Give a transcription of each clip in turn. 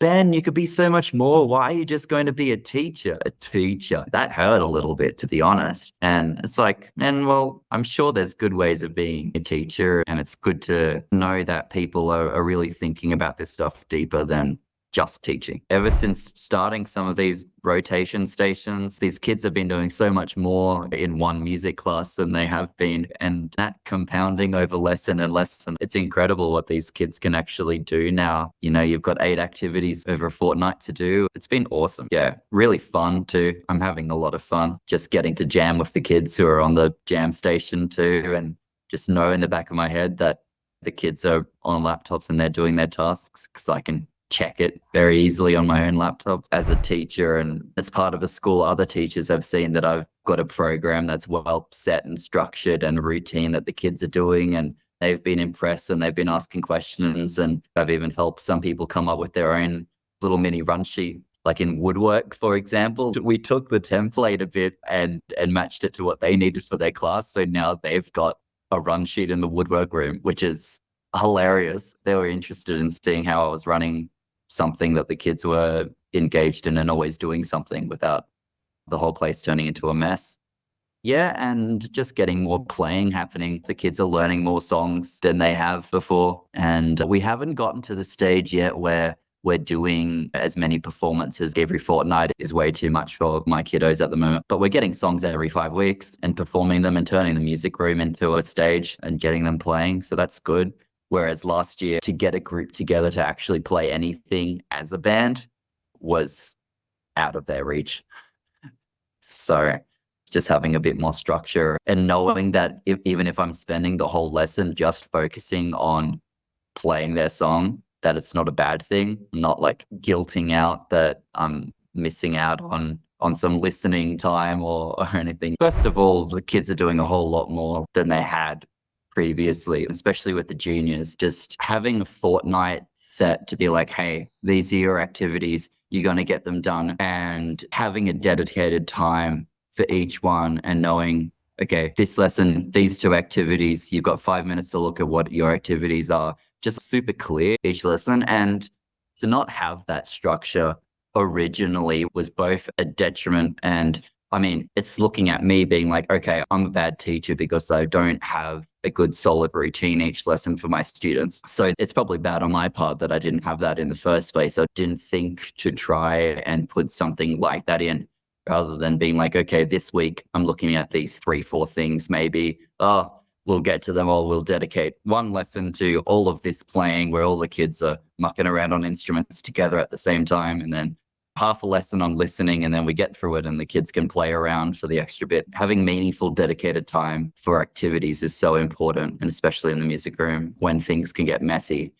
Ben, you could be so much more. Why are you just going to be a teacher? A teacher. That hurt a little bit, to be honest. And it's like, man, well, I'm sure there's good ways of being a teacher. And it's good to know that people are really thinking about this stuff deeper than just teaching. Ever since starting some of these rotation stations, these kids have been doing so much more in one music class than they have been. And that compounding over lesson and lesson, it's incredible what these kids can actually do now. You know, you've got 8 activities over a fortnight to do. It's been awesome. Yeah, really fun too. I'm having a lot of fun just getting to jam with the kids who are on the jam station too, and just know in the back of my head that the kids are on laptops and they're doing their tasks because I can check it very easily on my own laptop. As a teacher and as part of a school, other teachers have seen that I've got a program that's well set and structured and a routine that the kids are doing, and they've been impressed and they've been asking questions, and I've even helped some people come up with their own little mini run sheet. Like in woodwork, for example, we took the template a bit and matched it to what they needed for their class. So now they've got a run sheet in the woodwork room, which is hilarious. They were interested in seeing how I was running something that the kids were engaged in and always doing something without the whole place turning into a mess. Yeah, and just getting more playing happening. The kids are learning more songs than they have before. And we haven't gotten to the stage yet where we're doing as many performances every fortnight is way too much for my kiddos at the moment. But we're getting songs every 5 weeks and performing them and turning the music room into a stage and getting them playing. So that's good. Whereas last year, to get a group together to actually play anything as a band was out of their reach. So just having a bit more structure and knowing that even if I'm spending the whole lesson just focusing on playing their song, that it's not a bad thing, not like guilting out that I'm missing out on some listening time or anything. First of all, the kids are doing a whole lot more than they had previously, especially with the juniors. Just having a fortnight set to be like, hey, these are your activities, you're going to get them done, and having a dedicated time for each one and knowing, okay, this lesson, these 2 activities, you've got 5 minutes to look at what your activities are, just super clear each lesson. And to not have that structure originally was both a detriment and I mean, it's looking at me being like, okay, I'm a bad teacher because I don't have a good solid routine each lesson for my students. So it's probably bad on my part that I didn't have that in the first place. I didn't think to try and put something like that in rather than being like, okay, this week I'm looking at these 3-4 things, maybe, we'll get to them all. We'll dedicate one lesson to all of this playing where all the kids are mucking around on instruments together at the same time. And then half a lesson on listening, and then we get through it and the kids can play around for the extra bit. Having meaningful, dedicated time for activities is so important, and especially in the music room when things can get messy.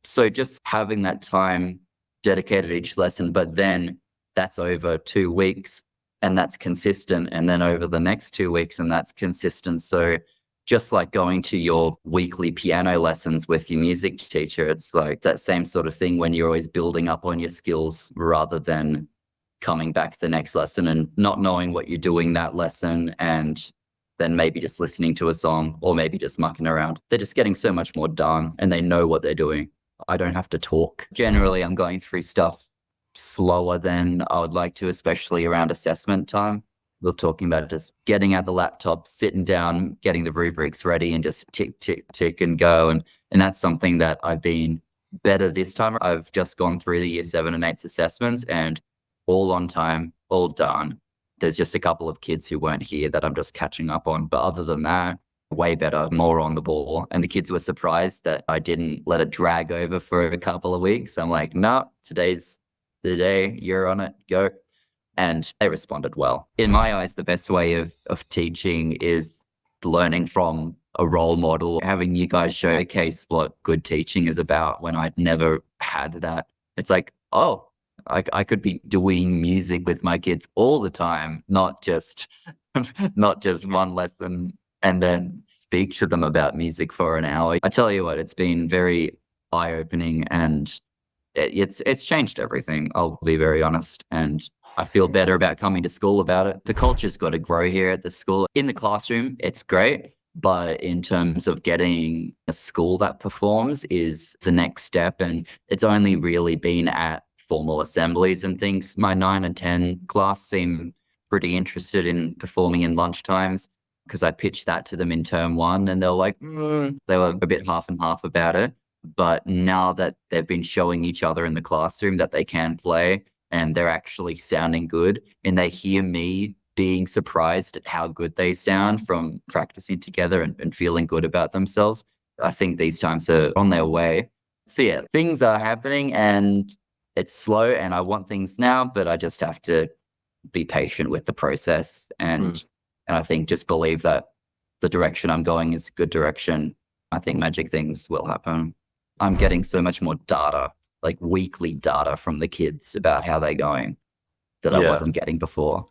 So just having that time dedicated each lesson, but then that's over 2 weeks and that's consistent, and then over the next 2 weeks and that's consistent. So just like going to your weekly piano lessons with your music teacher, it's like that same sort of thing when you're always building up on your skills rather than coming back the next lesson and not knowing what you're doing that lesson and then maybe just listening to a song or maybe just mucking around. They're just getting so much more done and they know what they're doing. I don't have to talk. Generally, I'm going through stuff slower than I would like to, especially around assessment time. We're talking about just getting out the laptop, sitting down, getting the rubrics ready and just tick, tick, tick and go. And that's something that I've been better this time. I've just gone through the year 7 and 8 assessments and all on time, all done. There's just a couple of kids who weren't here that I'm just catching up on. But other than that, way better, more on the ball. And the kids were surprised that I didn't let it drag over for a couple of weeks. I'm like, no, today's the day, you're on it, go. And they responded well. In my eyes, the best way of teaching is learning from a role model, having you guys showcase what good teaching is about when I'd never had that. It's like, oh, I could be doing music with my kids all the time, not just one lesson and then speak to them about music for an hour. I tell you what, it's been very eye-opening and it's changed everything. I'll be very honest. And I feel better about coming to school about it. The culture's got to grow here at the school. In the classroom, it's great. But in terms of getting a school that performs is the next step. And it's only really been at formal assemblies and things. My 9 and 10 class seem pretty interested in performing in lunchtimes because I pitched that to them in term one and they're like, they were a bit half and half about it. But now that they've been showing each other in the classroom that they can play and they're actually sounding good and they hear me being surprised at how good they sound from practicing together and feeling good about themselves, I think these times are on their way. So yeah, things are happening and it's slow and I want things now, but I just have to be patient with the process and I think just believe that the direction I'm going is a good direction. I think magic things will happen. I'm getting so much more data, like weekly data from the kids about how they're going that I wasn't getting before.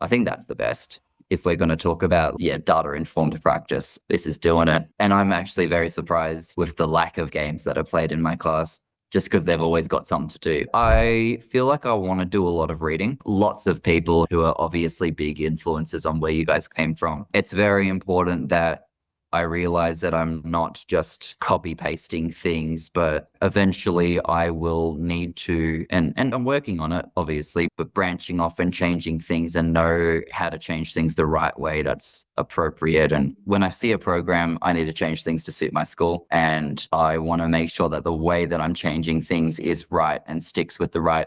I think that's the best. If we're going to talk about, data informed practice, this is doing it. And I'm actually very surprised with the lack of games that are played in my class, just because they've always got something to do. I feel like I want to do a lot of reading. Lots of people who are obviously big influences on where you guys came from. It's very important that I realize that I'm not just copy pasting things, but eventually I will need to, and I'm working on it, obviously, but branching off and changing things and know how to change things the right way that's appropriate. And when I see a program, I need to change things to suit my school. And I want to make sure that the way that I'm changing things is right and sticks with the right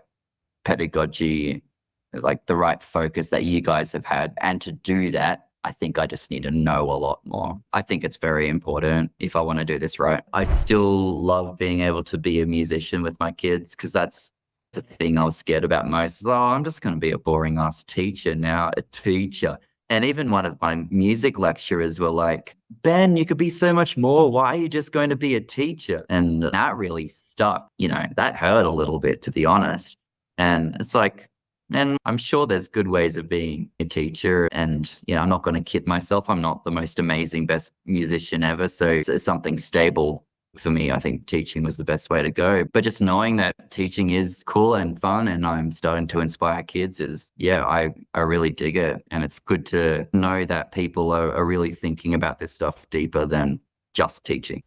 pedagogy, like the right focus that you guys have had. And to do that, I think I just need to know a lot more. I think it's very important if I want to do this right. I still love being able to be a musician with my kids because that's the thing I was scared about most. Is, I'm just going to be a boring ass teacher now, a teacher. And even one of my music lecturers were like, Ben, you could be so much more. Why are you just going to be a teacher? And that really stuck. That hurt a little bit, to be honest. And it's like, and I'm sure there's good ways of being a teacher. And, I'm not going to kid myself. I'm not the most amazing, best musician ever. So it's something stable for me. I think teaching was the best way to go. But just knowing that teaching is cool and fun and I'm starting to inspire kids is, I really dig it. And it's good to know that people are really thinking about this stuff deeper than just teaching.